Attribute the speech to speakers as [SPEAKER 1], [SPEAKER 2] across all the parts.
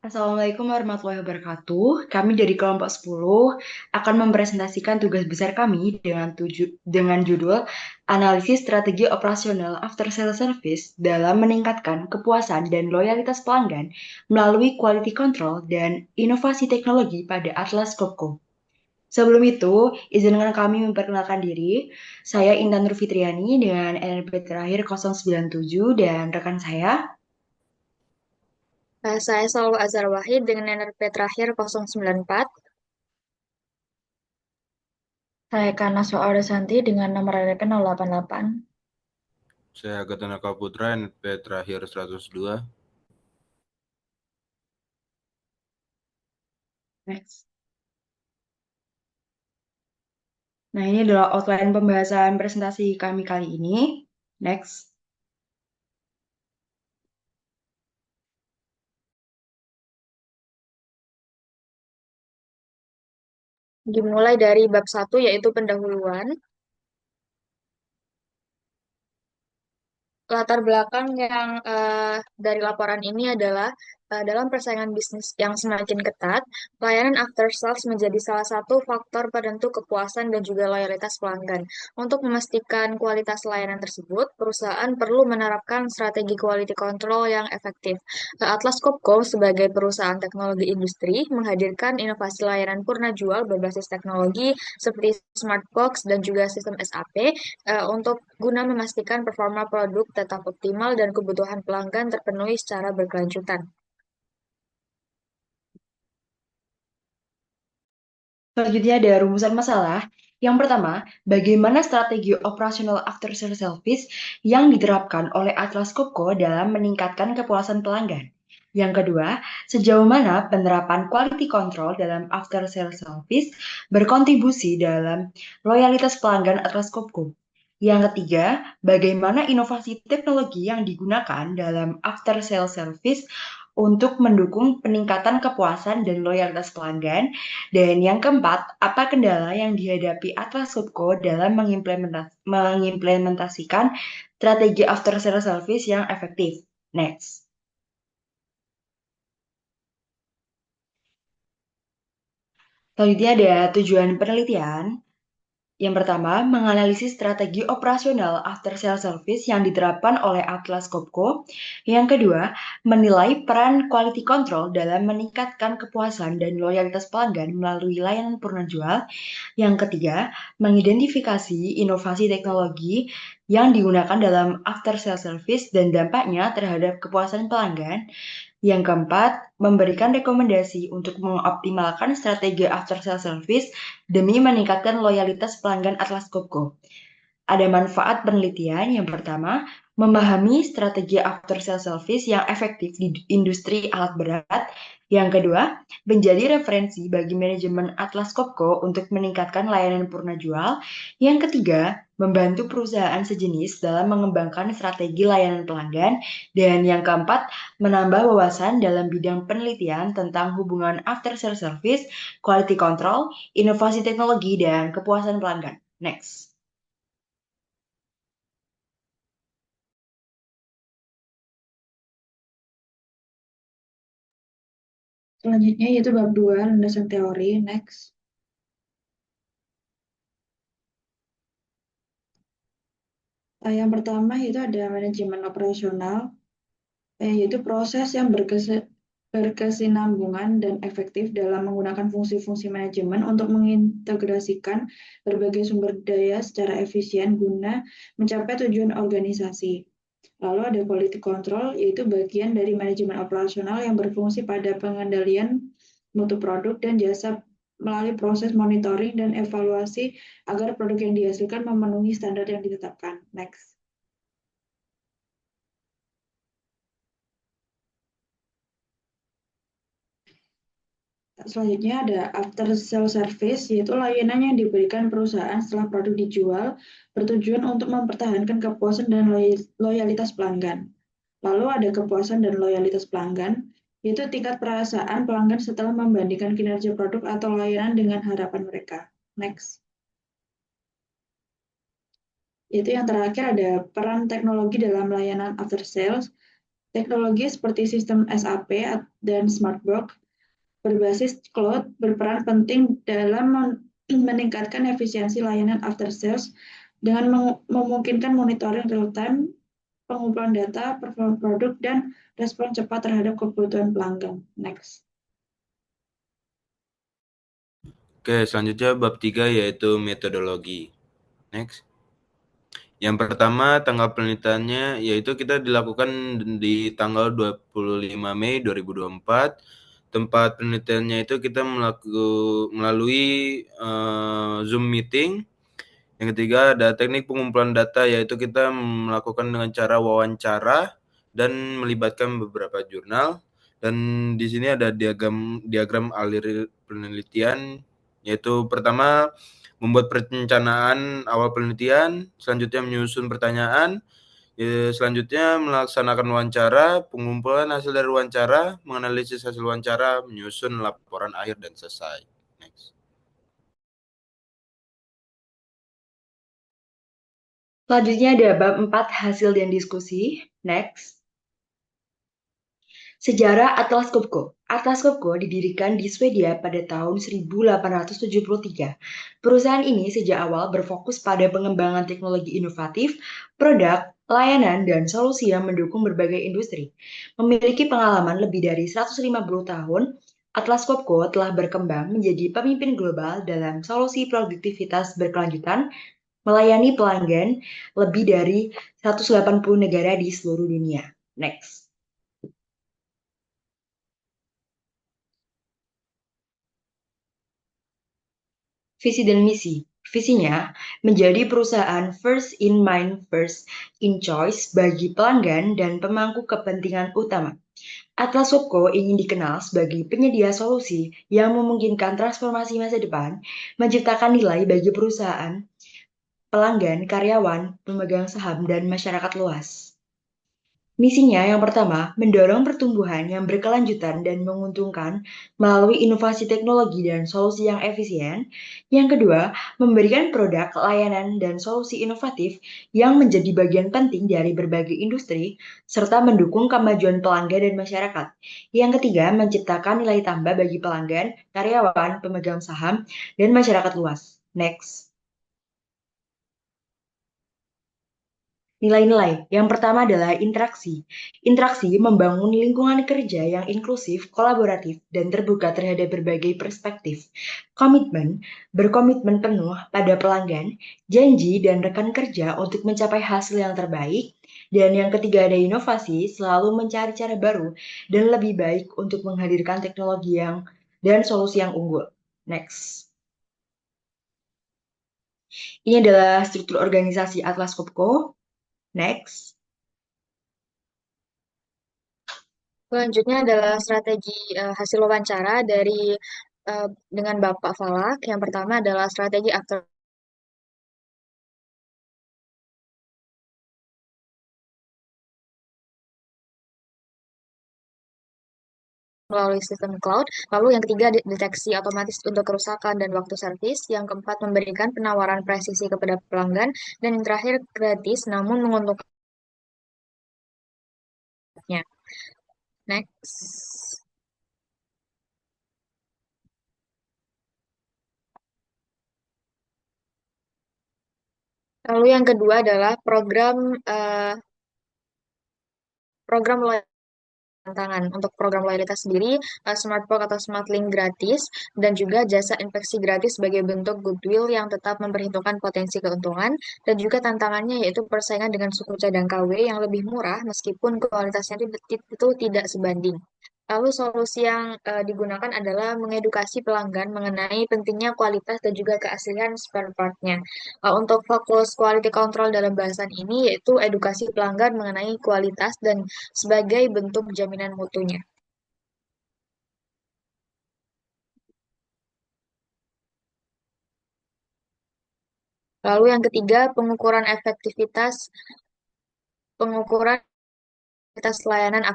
[SPEAKER 1] Assalamualaikum warahmatullahi wabarakatuh. Kami dari kelompok 10 akan mempresentasikan tugas besar kami dengan judul Analisis Strategi Operasional After Sales Service dalam meningkatkan kepuasan dan loyalitas pelanggan melalui quality control dan inovasi teknologi pada Atlas Copco. Sebelum itu, izinkan kami memperkenalkan diri. Saya Intan Nurfitriani dengan NRP terakhir 097 dan rekan saya.
[SPEAKER 2] Saya selalu Azhar Wahid dengan NRP terakhir 094.
[SPEAKER 3] Saya Kana Soarosanti dengan nomor RP 088.
[SPEAKER 4] Saya Gatanaka Putra, NP terakhir 102.
[SPEAKER 1] Next. Nah, ini adalah outline pembahasan presentasi kami kali ini. Next.
[SPEAKER 2] Dimulai dari bab 1 yaitu pendahuluan. Latar belakang yang dari laporan ini adalah dalam persaingan bisnis yang semakin ketat, pelayanan after sales menjadi salah satu faktor penentu kepuasan dan juga loyalitas pelanggan. Untuk memastikan kualitas layanan tersebut, perusahaan perlu menerapkan strategi quality control yang efektif. Atlas Copco sebagai perusahaan teknologi industri menghadirkan inovasi layanan purna jual berbasis teknologi seperti smart box dan juga sistem SAP untuk guna memastikan performa produk tetap optimal dan kebutuhan pelanggan terpenuhi secara berkelanjutan.
[SPEAKER 1] Selanjutnya ada rumusan masalah. Yang pertama, bagaimana strategi operasional after sales service yang diterapkan oleh Atlas Copco dalam meningkatkan kepuasan pelanggan? Yang kedua, sejauh mana penerapan quality control dalam after sales service berkontribusi dalam loyalitas pelanggan Atlas Copco? Yang ketiga, bagaimana inovasi teknologi yang digunakan dalam after sales service untuk mendukung peningkatan kepuasan dan loyalitas pelanggan? Dan yang keempat, apa kendala yang dihadapi Atlas Copco dalam mengimplementasikan strategi after sales service yang efektif? Next. Selanjutnya ada tujuan penelitian. Yang pertama, menganalisis strategi operasional after sales service yang diterapkan oleh Atlas Copco. Yang kedua, menilai peran quality control dalam meningkatkan kepuasan dan loyalitas pelanggan melalui layanan purna jual. Yang ketiga, mengidentifikasi inovasi teknologi yang digunakan dalam after sales service dan dampaknya terhadap kepuasan pelanggan. Yang keempat, memberikan rekomendasi untuk mengoptimalkan strategi after sales service demi meningkatkan loyalitas pelanggan Atlas Copco. Ada manfaat penelitian. Yang pertama, memahami strategi after sales service yang efektif di industri alat berat. Yang kedua, menjadi referensi bagi manajemen Atlas Copco untuk meningkatkan layanan purna jual. Yang ketiga, membantu perusahaan sejenis dalam mengembangkan strategi layanan pelanggan. Dan yang keempat, menambah wawasan dalam bidang penelitian tentang hubungan after sales service, quality control, inovasi teknologi, dan kepuasan pelanggan. Next.
[SPEAKER 3] Selanjutnya yaitu bab 2, landasan teori. Next. Yang pertama itu ada manajemen operasional, yaitu proses yang berkesinambungan dan efektif dalam menggunakan fungsi-fungsi manajemen untuk mengintegrasikan berbagai sumber daya secara efisien guna mencapai tujuan organisasi. Lalu ada quality control, yaitu bagian dari manajemen operasional yang berfungsi pada pengendalian mutu produk dan jasa melalui proses monitoring dan evaluasi agar produk yang dihasilkan memenuhi standar yang ditetapkan. Next. Selanjutnya ada after sale service, yaitu layanan yang diberikan perusahaan setelah produk dijual, bertujuan untuk mempertahankan kepuasan dan loyalitas pelanggan. Lalu ada kepuasan dan loyalitas pelanggan, yaitu tingkat perasaan pelanggan setelah membandingkan kinerja produk atau layanan dengan harapan mereka. Next. Itu yang terakhir ada peran teknologi dalam layanan after sales. Teknologi seperti sistem SAP dan Smartbox berbasis cloud berperan penting dalam meningkatkan efisiensi layanan after sales dengan memungkinkan monitoring real-time, pengumpulan data, performa produk, dan respon cepat terhadap kebutuhan pelanggan. Next.
[SPEAKER 4] Oke, selanjutnya bab 3 yaitu metodologi. Next. Yang pertama, tanggal penelitiannya yaitu kita dilakukan di tanggal 25 Mei 2024. Tempat penelitiannya itu kita melalui Zoom meeting. Yang ketiga ada teknik pengumpulan data, yaitu kita melakukan dengan cara wawancara dan melibatkan beberapa jurnal. Dan di sini ada diagram alir penelitian, yaitu pertama membuat perencanaan awal penelitian, selanjutnya menyusun pertanyaan, selanjutnya melaksanakan wawancara, pengumpulan hasil dari wawancara, menganalisis hasil wawancara, menyusun laporan akhir, dan selesai. Next.
[SPEAKER 1] Selanjutnya ada bab 4 hasil dan diskusi. Next. Sejarah Atlas Copco. Atlas Copco didirikan di Swedia pada tahun 1873. Perusahaan ini sejak awal berfokus pada pengembangan teknologi inovatif, produk, layanan, dan solusi yang mendukung berbagai industri. Memiliki pengalaman lebih dari 150 tahun, Atlas Copco telah berkembang menjadi pemimpin global dalam solusi produktivitas berkelanjutan, melayani pelanggan lebih dari 180 negara di seluruh dunia. Next. Visi dan misi. Visinya menjadi perusahaan first in mind, first in choice bagi pelanggan dan pemangku kepentingan utama. Atlas Copco ingin dikenal sebagai penyedia solusi yang memungkinkan transformasi masa depan, menciptakan nilai bagi perusahaan, pelanggan, karyawan, pemegang saham, dan masyarakat luas. Misinya yang pertama, mendorong pertumbuhan yang berkelanjutan dan menguntungkan melalui inovasi teknologi dan solusi yang efisien. Yang kedua, memberikan produk, layanan, dan solusi inovatif yang menjadi bagian penting dari berbagai industri, serta mendukung kemajuan pelanggan dan masyarakat. Yang ketiga, menciptakan nilai tambah bagi pelanggan, karyawan, pemegang saham, dan masyarakat luas. Next. Nilai-nilai. Yang pertama adalah interaksi. Interaksi membangun lingkungan kerja yang inklusif, kolaboratif, dan terbuka terhadap berbagai perspektif. Komitmen, berkomitmen penuh pada pelanggan, janji, dan rekan kerja untuk mencapai hasil yang terbaik. Dan yang ketiga ada inovasi, selalu mencari cara baru dan lebih baik untuk menghadirkan teknologi dan solusi yang unggul. Next. Ini adalah struktur organisasi Atlas Copco. Next.
[SPEAKER 2] Selanjutnya adalah strategi hasil wawancara dengan Bapak Falak. Yang pertama adalah strategi after melalui sistem cloud. Lalu yang ketiga deteksi otomatis untuk kerusakan dan waktu servis. Yang keempat memberikan penawaran presisi kepada pelanggan. Dan yang terakhir gratis namun menguntungkannya. Next. Lalu yang kedua adalah program tantangan. Untuk program loyalitas sendiri, Smartbox atau Smartlink gratis, dan juga jasa inspeksi gratis sebagai bentuk goodwill yang tetap memperhitungkan potensi keuntungan, dan juga tantangannya yaitu persaingan dengan suku cadang KW yang lebih murah meskipun kualitasnya itu tidak sebanding. Lalu solusi yang digunakan adalah mengedukasi pelanggan mengenai pentingnya kualitas dan juga keaslian spare part-nya. Untuk fokus quality control dalam bahasan ini yaitu edukasi pelanggan mengenai kualitas dan sebagai bentuk jaminan mutunya. Lalu yang ketiga, pengukuran efektivitas layanan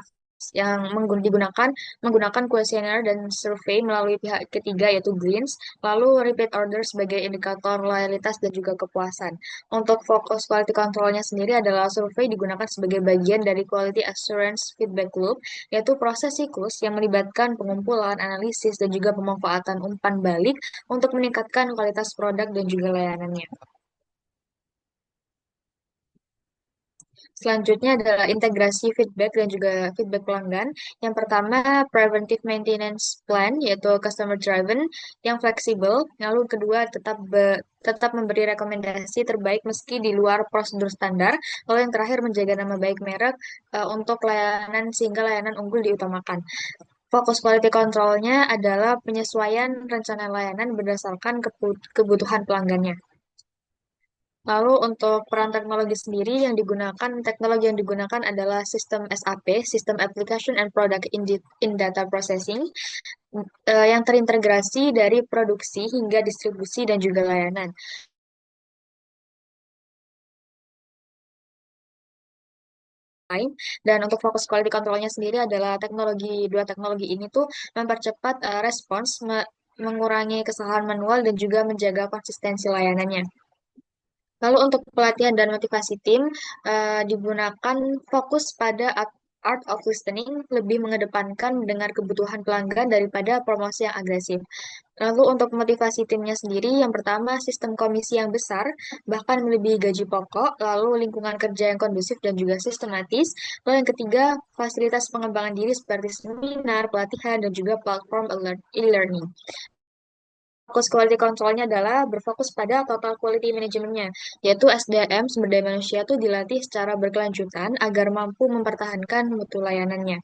[SPEAKER 2] yang digunakan menggunakan kuesioner dan survei melalui pihak ketiga yaitu Greens, lalu repeat order sebagai indikator loyalitas dan juga kepuasan. Untuk fokus quality controlnya sendiri adalah survei digunakan sebagai bagian dari quality assurance feedback loop, yaitu proses siklus yang melibatkan pengumpulan, analisis, dan juga pemanfaatan umpan balik untuk meningkatkan kualitas produk dan juga layanannya. Selanjutnya adalah integrasi feedback dan juga feedback pelanggan. Yang pertama, preventive maintenance plan, yaitu customer driven, yang fleksibel. Lalu kedua, tetap memberi rekomendasi terbaik meski di luar prosedur standar. Lalu yang terakhir, menjaga nama baik merek untuk layanan sehingga layanan unggul diutamakan. Fokus quality control-nya adalah penyesuaian rencana layanan berdasarkan kebutuhan pelanggannya. Lalu untuk peran teknologi sendiri teknologi yang digunakan adalah sistem SAP, System Application and Product in Data Processing, yang terintegrasi dari produksi hingga distribusi dan juga layanan. Dan untuk fokus quality control-nya sendiri adalah dua teknologi ini tuh mempercepat respons, mengurangi kesalahan manual dan juga menjaga konsistensi layanannya. Lalu untuk pelatihan dan motivasi tim digunakan fokus pada art of listening, lebih mengedepankan mendengar kebutuhan pelanggan daripada promosi yang agresif. Lalu untuk motivasi timnya sendiri, yang pertama sistem komisi yang besar, bahkan melebihi gaji pokok, lalu lingkungan kerja yang kondusif dan juga sistematis. Lalu yang ketiga, fasilitas pengembangan diri seperti seminar, pelatihan, dan juga platform e-learning. Fokus quality control-nya adalah berfokus pada total quality management-nya, yaitu SDM, sumber daya manusia, itu dilatih secara berkelanjutan agar mampu mempertahankan mutu layanannya.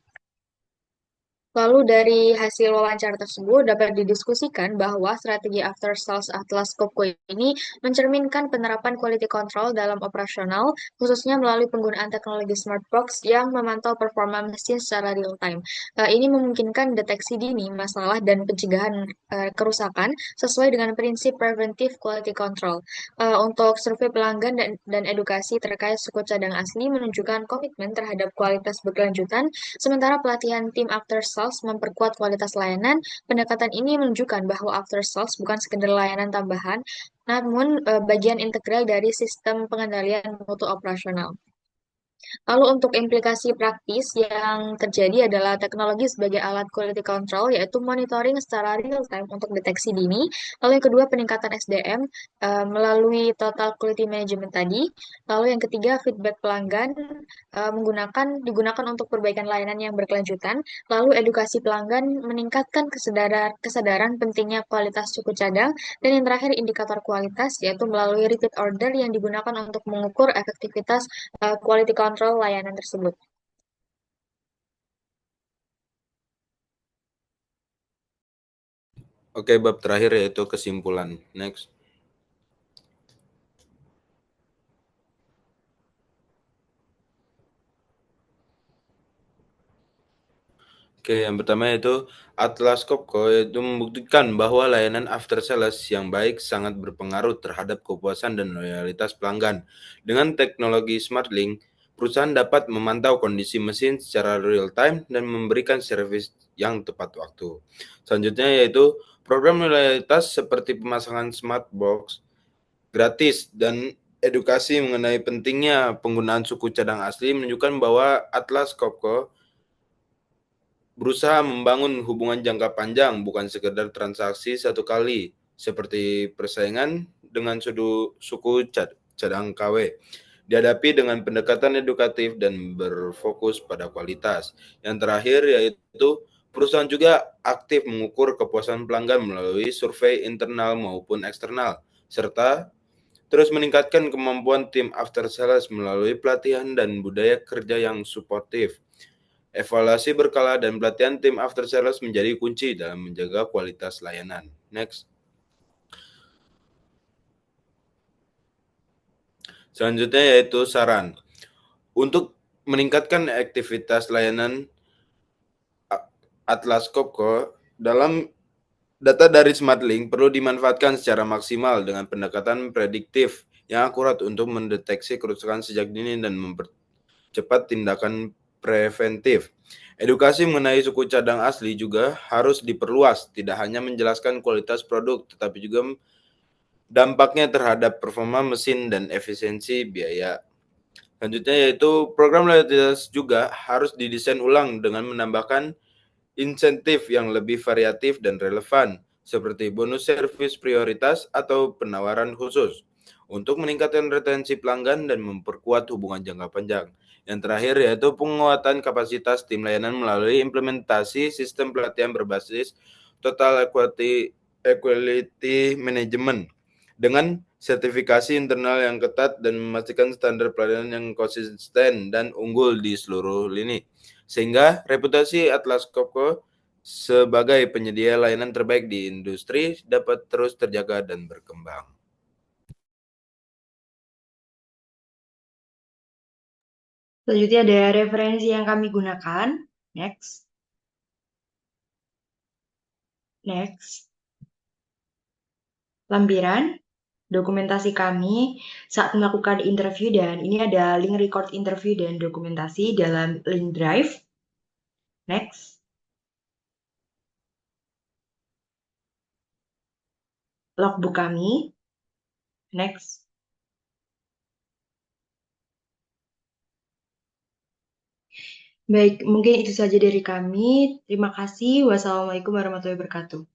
[SPEAKER 2] Lalu dari hasil wawancara tersebut dapat didiskusikan bahwa strategi after sales Atlas Copco ini mencerminkan penerapan quality control dalam operasional, khususnya melalui penggunaan teknologi smart box yang memantau performa mesin secara real time. Ini memungkinkan deteksi dini masalah dan pencegahan kerusakan sesuai dengan prinsip preventive quality control. Untuk survei pelanggan dan edukasi terkait suku cadang asli menunjukkan komitmen terhadap kualitas berkelanjutan. Sementara pelatihan tim after sales memperkuat kualitas layanan, pendekatan ini menunjukkan bahwa after sales bukan sekedar layanan tambahan, namun bagian integral dari sistem pengendalian mutu operasional. Lalu untuk implikasi praktis yang terjadi adalah teknologi sebagai alat quality control, yaitu monitoring secara real time untuk deteksi dini. Lalu yang kedua, peningkatan SDM melalui total quality management tadi. Lalu yang ketiga, feedback pelanggan digunakan untuk perbaikan layanan yang berkelanjutan. Lalu edukasi pelanggan meningkatkan kesadaran pentingnya kualitas suku cadang. Dan yang terakhir, indikator kualitas, yaitu melalui repeat order yang digunakan untuk mengukur efektivitas quality control layanan tersebut.
[SPEAKER 4] Oke, bab terakhir yaitu kesimpulan. Next. Oke, yang pertama yaitu Atlas Copco yaitu membuktikan bahwa layanan after sales yang baik sangat berpengaruh terhadap kepuasan dan loyalitas pelanggan. Dengan teknologi SmartLink, perusahaan dapat memantau kondisi mesin secara real time dan memberikan servis yang tepat waktu. Selanjutnya yaitu program loyalitas seperti pemasangan smart box gratis dan edukasi mengenai pentingnya penggunaan suku cadang asli menunjukkan bahwa Atlas Copco berusaha membangun hubungan jangka panjang, bukan sekedar transaksi satu kali, seperti persaingan dengan suku cadang KW. Dihadapi dengan pendekatan edukatif dan berfokus pada kualitas. Yang terakhir yaitu perusahaan juga aktif mengukur kepuasan pelanggan melalui survei internal maupun eksternal, serta terus meningkatkan kemampuan tim after sales melalui pelatihan dan budaya kerja yang suportif. Evaluasi berkala dan pelatihan tim after sales menjadi kunci dalam menjaga kualitas layanan. Next. Selanjutnya yaitu saran. Untuk meningkatkan aktivitas layanan Atlas Copco, dalam data dari SmartLink perlu dimanfaatkan secara maksimal dengan pendekatan prediktif yang akurat untuk mendeteksi kerusakan sejak dini dan mempercepat tindakan preventif. Edukasi mengenai suku cadang asli juga harus diperluas, tidak hanya menjelaskan kualitas produk, tetapi juga dampaknya terhadap performa mesin dan efisiensi biaya. Selanjutnya yaitu program loyalitas juga harus didesain ulang dengan menambahkan insentif yang lebih variatif dan relevan, seperti bonus servis prioritas atau penawaran khusus, untuk meningkatkan retensi pelanggan dan memperkuat hubungan jangka panjang. Yang terakhir yaitu penguatan kapasitas tim layanan melalui implementasi sistem pelatihan berbasis Total Equality Management dengan sertifikasi internal yang ketat dan memastikan standar pelayanan yang konsisten dan unggul di seluruh lini. Sehingga reputasi Atlas Copco sebagai penyedia layanan terbaik di industri dapat terus terjaga dan berkembang.
[SPEAKER 1] Selanjutnya ada referensi yang kami gunakan. Next. Lampiran dokumentasi kami saat melakukan interview, dan ini ada link record interview dan dokumentasi dalam link drive. Next. Logbook kami. Next. Baik, mungkin itu saja dari kami. Terima kasih. Wassalamualaikum warahmatullahi wabarakatuh.